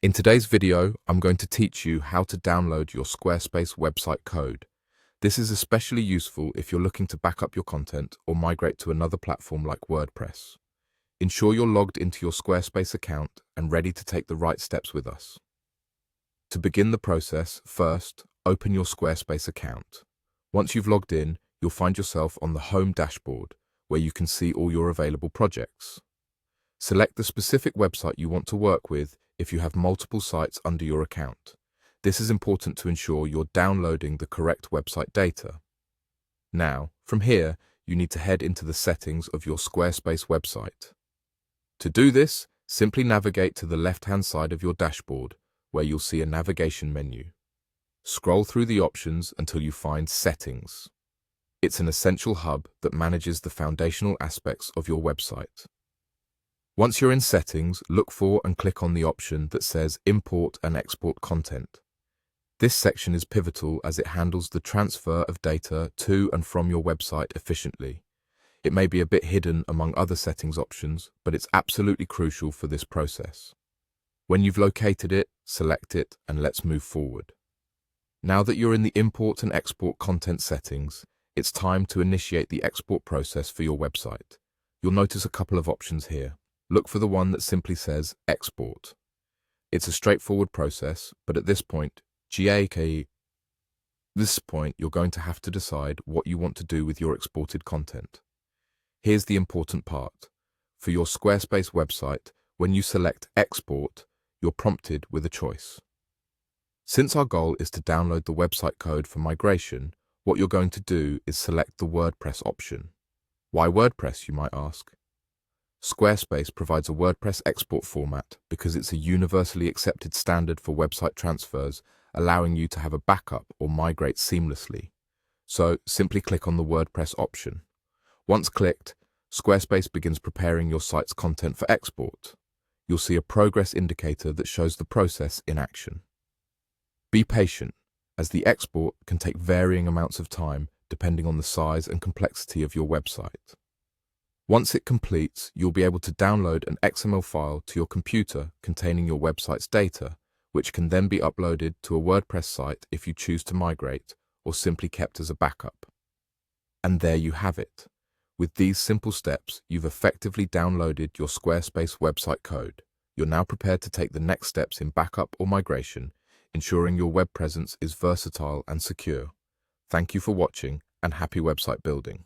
In today's video, I'm going to teach you how to download your Squarespace website code. This is especially useful if you're looking to back up your content or migrate to another platform like WordPress. Ensure you're logged into your Squarespace account and ready to take the right steps with us. To begin the process, first, open your Squarespace account. Once you've logged in, you'll find yourself on the home dashboard, where you can see all your available projects. Select the specific website you want to work with if you have multiple sites under your account. This is important to ensure you're downloading the correct website data. Now, from here, you need to head into the settings of your Squarespace website. To do this, simply navigate to the left-hand side of your dashboard, where you'll see a navigation menu. Scroll through the options until you find Settings. It's an essential hub that manages the foundational aspects of your website. Once you're in Settings, look for and click on the option that says Import and Export Content. This section is pivotal as it handles the transfer of data to and from your website efficiently. It may be a bit hidden among other settings options, but it's absolutely crucial for this process. When you've located it, select it, and let's move forward. Now that you're in the Import and Export Content settings, it's time to initiate the export process for your website. You'll notice a couple of options here. Look for the one that simply says Export. It's a straightforward process, but at this point, you're going to have to decide what you want to do with your exported content. Here's the important part. For your Squarespace website, when you select Export, you're prompted with a choice. Since our goal is to download the website code for migration, what you're going to do is select the WordPress option. Why WordPress, you might ask? Squarespace provides a WordPress export format because it's a universally accepted standard for website transfers, allowing you to have a backup or migrate seamlessly. So simply click on the WordPress option. Once clicked, Squarespace begins preparing your site's content for export. You'll see a progress indicator that shows the process in action. Be patient, as the export can take varying amounts of time depending on the size and complexity of your website. Once it completes, you'll be able to download an XML file to your computer containing your website's data, which can then be uploaded to a WordPress site if you choose to migrate, or simply kept as a backup. And there you have it. With these simple steps, you've effectively downloaded your Squarespace website code. You're now prepared to take the next steps in backup or migration, ensuring your web presence is versatile and secure. Thank you for watching, and happy website building.